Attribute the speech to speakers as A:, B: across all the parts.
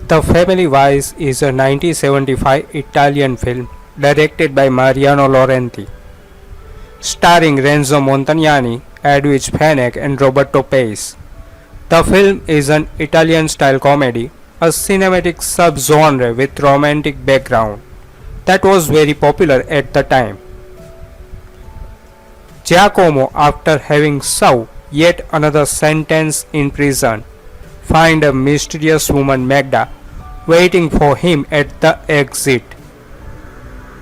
A: The Family Vice is a 1975 Italian film directed by Mariano Laurenti, starring Renzo Montagnani, Edwige Fenech and Roberto Pace. The film is an Italian-style comedy, a cinematic subgenre with romantic background that was very popular at the time. Giacomo, after having served yet another sentence in prison, finds a mysterious woman Magda waiting for him at the exit.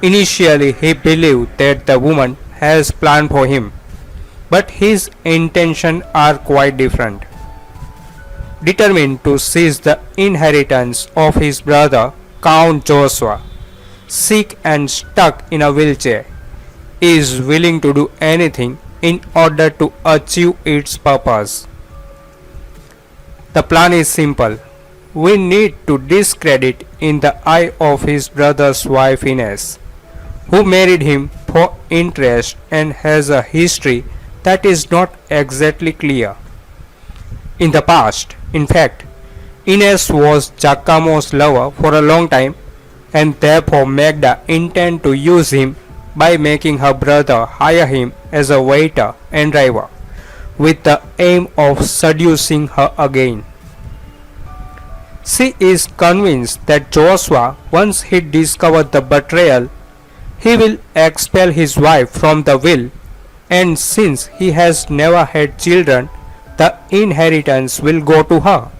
A: Initially, he believed that the woman has planned for him, but his intentions are quite different. Determined to seize the inheritance of his brother, Count Joshua, sick and stuck in a wheelchair, is willing to do anything in order to achieve its purpose. The plan is simple. We need to discredit in the eye of his brother's wife Ines, who married him for interest and has a history that is not exactly clear. In the past, in fact, Ines was Giacomo's lover for a long time, and therefore Magda intends to use him by making her brother hire him as a waiter and driver, with the aim of seducing her again. She is convinced that Joshua, once he discovers the betrayal, he will expel his wife from the will, and since he has never had children, the inheritance will go to her.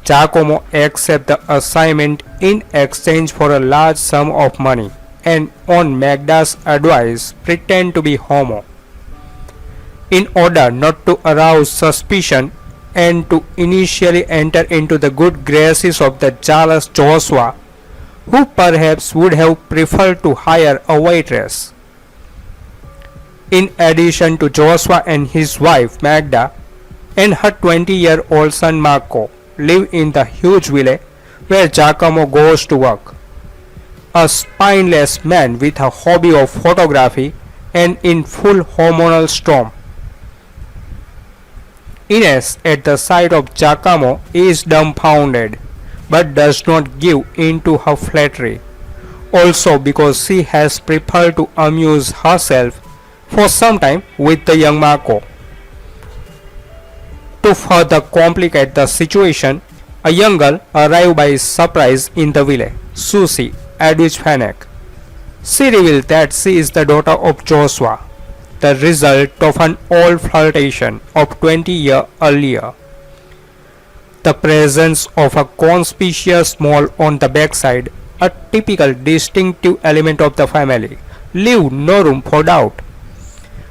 A: Giacomo accepts the assignment in exchange for a large sum of money and on Magda's advice pretend to be homo. In order not to arouse suspicion and to initially enter into the good graces of the jealous Joshua, who perhaps would have preferred to hire a waitress. In addition to Joshua and his wife Magda and her 20-year-old son Marco live in the huge villa where Giacomo goes to work. A spineless man with a hobby of photography and in full hormonal storm. Ines, at the sight of Giacomo, is dumbfounded but does not give in to her flattery, also because she has prepared to amuse herself for some time with the young Marco. To further complicate the situation, a young girl arrives by surprise in the villa, Susie, Edwige Fenech. She reveals that she is the daughter of Joshua, the result of an old flirtation of 20 years earlier. The presence of a conspicuous mole on the backside, a typical distinctive element of the family, leave no room for doubt.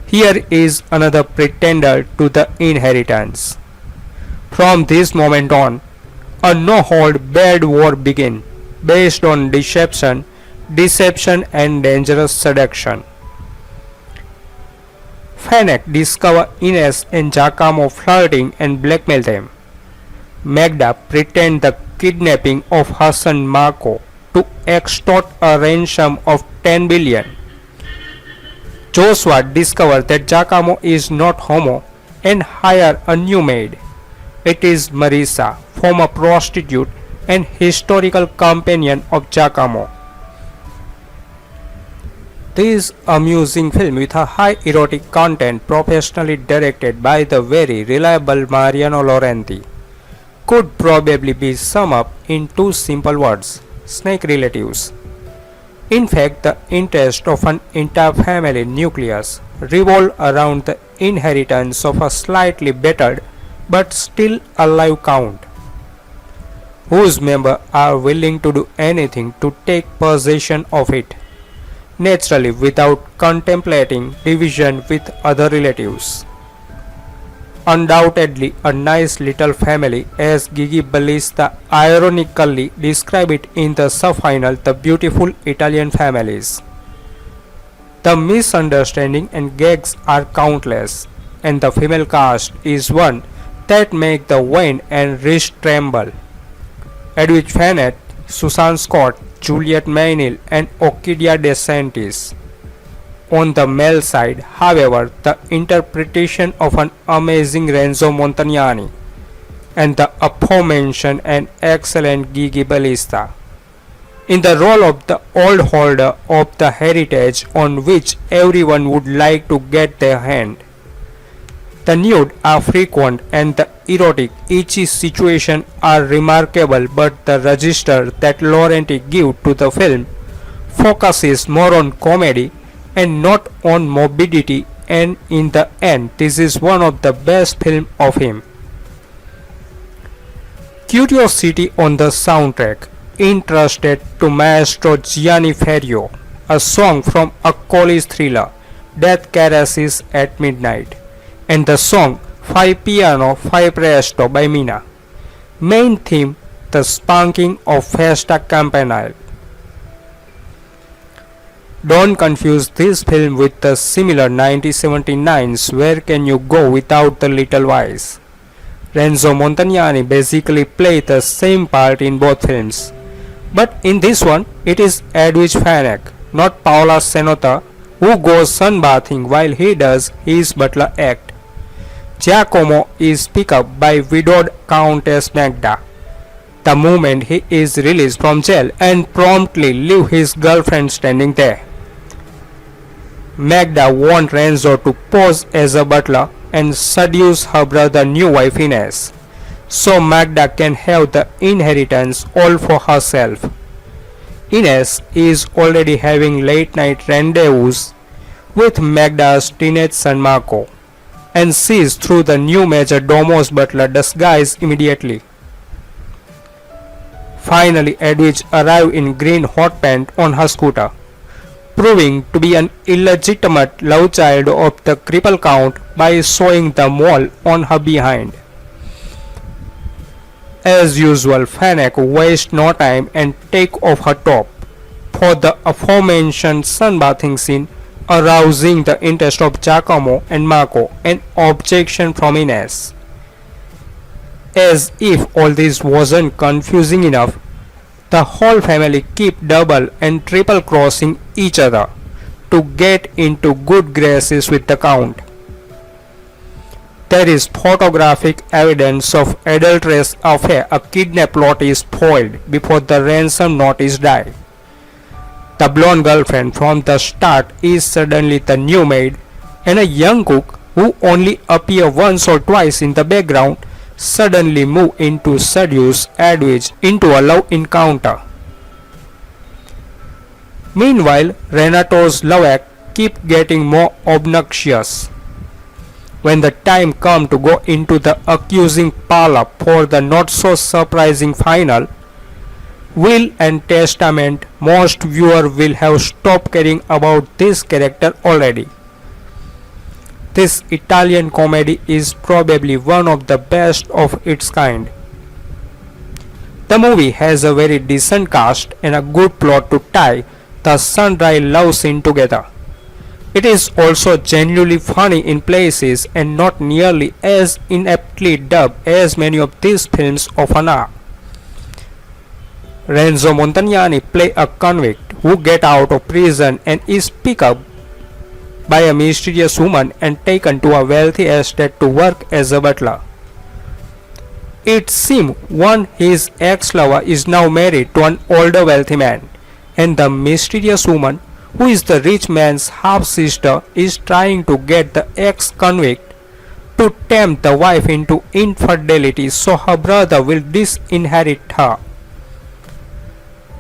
A: Here is another pretender to the inheritance. From this moment on, a no-hold-barred war begins, based on deception and dangerous seduction. Fenech discovers Ines and Giacomo flirting and blackmail them. Magda pretends the kidnapping of her son Marco to extort a ransom of 10 billion. Joshua discovers that Giacomo is not homo and hires a new maid. It is Marisa, former prostitute and historical companion of Giacomo. This amusing film with a high erotic content professionally directed by the very reliable Mariano Laurenti could probably be summed up in two simple words: snake relatives. In fact, the interest of an entire family nucleus revolves around the inheritance of a slightly battered but still alive count, whose members are willing to do anything to take possession of it, naturally without contemplating division with other relatives. Undoubtedly a nice little family, as Gigi Ballista ironically described it in the sub-final The Beautiful Italian Families. The misunderstandings and gags are countless, and the female cast is one that makes the vein and wrist tremble. Edwige Fenech, Susan Scott, Juliette Maynil and Orchidia De Santis. On the male side, however, the interpretation of an amazing Renzo Montagnani and the aforementioned and excellent Gigi Ballista in the role of the old holder of the heritage on which everyone would like to get their hand. The nude are frequent and the erotic, itchy situations are remarkable, but the register that Laurenti gives to the film focuses more on comedy and not on morbidity, and in the end this is one of the best films of him. Curiosity on the soundtrack entrusted to Maestro Gianni Ferrio, a song from a college thriller, Death Caresses at Midnight, and the song Fai Piano Fai Presto by Mina. Main theme, the spanking of Festa Campanile. Don't confuse this film with the similar 1979's Where Can You Go Without the Little Wise. Renzo Montagnani basically played the same part in both films, but in this one it is Edwidge Fenech, not Paola Senota, who goes sunbathing while he does his butler act. Giacomo is picked up by widowed Countess Magda the moment he is released from jail and promptly leaves his girlfriend standing there. Magda wants Renzo to pose as a butler and seduce her brother's new wife Ines, so Magda can have the inheritance all for herself. Ines is already having late night rendezvous with Magda's teenage son Marco and sees through the new major domo's butler disguise immediately. Finally, Edwidge arrives in green hot pants on her scooter, proving to be an illegitimate love child of the cripple count by showing the mole on her behind. As usual, Fenech wastes no time and takes off her top for the aforementioned sunbathing scene, arousing the interest of Giacomo and Marco, an objection from Ines. As if all this wasn't confusing enough, the whole family keep double and triple crossing each other to get into good graces with the Count. There is photographic evidence of adulterous affair. A kidnap plot is foiled before the ransom note is died. The blonde girlfriend from the start is suddenly the new maid, and a young cook who only appears once or twice in the background suddenly move in to seduce Edwidge into a love encounter. Meanwhile, Renato's love act keep getting more obnoxious. When the time comes to go into the accusing parlor for the not so surprising final will and testament, most viewers will have stopped caring about this character already. This Italian comedy is probably one of the best of its kind. The movie has a very decent cast and a good plot to tie the sun-dry love scene together. It is also genuinely funny in places and not nearly as ineptly dubbed as many of these films often are. Renzo Montagnani plays a convict who gets out of prison and is picked up by a mysterious woman and taken to a wealthy estate to work as a butler. It seems his ex-lover is now married to an older wealthy man, and the mysterious woman, who is the rich man's half-sister, is trying to get the ex-convict to tempt the wife into infidelity so her brother will disinherit her.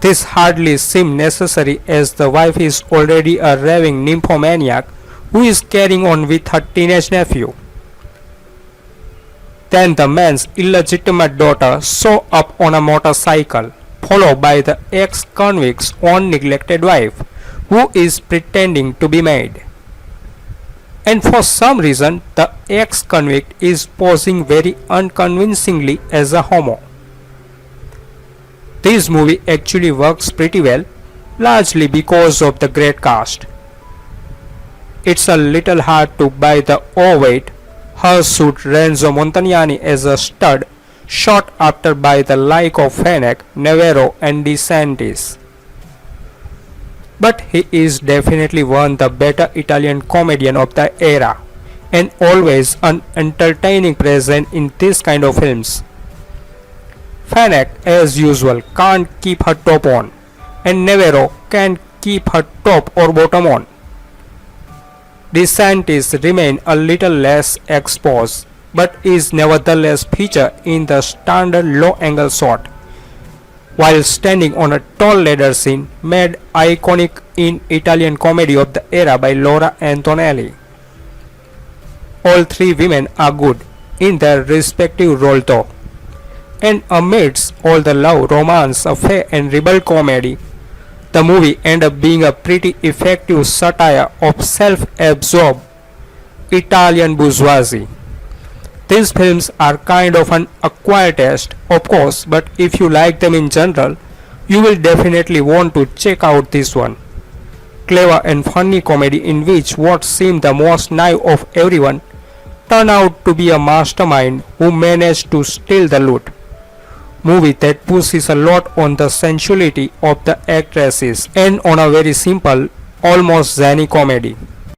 A: This hardly seems necessary, as the wife is already a raving nymphomaniac who is carrying on with her teenage nephew. Then the man's illegitimate daughter shows up on a motorcycle, followed by the ex-convict's own neglected wife, who is pretending to be maid. And for some reason, the ex-convict is posing very unconvincingly as a homo. This movie actually works pretty well, largely because of the great cast. It's a little hard to buy the overweight, hirsute Renzo Montagnani as a stud, shot after by the like of Fenech, Navarro and De Santis. But he is definitely one the better Italian comedian of the era, and always an entertaining presence in this kind of films. Fennec, as usual, can't keep her top on, and Navarro can't keep her top or bottom on. DeSantis remain a little less exposed, but is nevertheless featured in the standard low-angle shot, while standing on a tall ladder scene made iconic in Italian comedy of the era by Laura Antonelli. All three women are good in their respective role though, and amidst all the love, romance, affair and rebel comedy, the movie ended up being a pretty effective satire of self-absorbed Italian bourgeoisie. These films are kind of an acquired taste, of course, but if you like them in general, you will definitely want to check out this one. Clever and funny comedy in which what seemed the most naive of everyone turned out to be a mastermind who managed to steal the loot. Movie that pushes a lot on the sensuality of the actresses and on a very simple, almost zany comedy.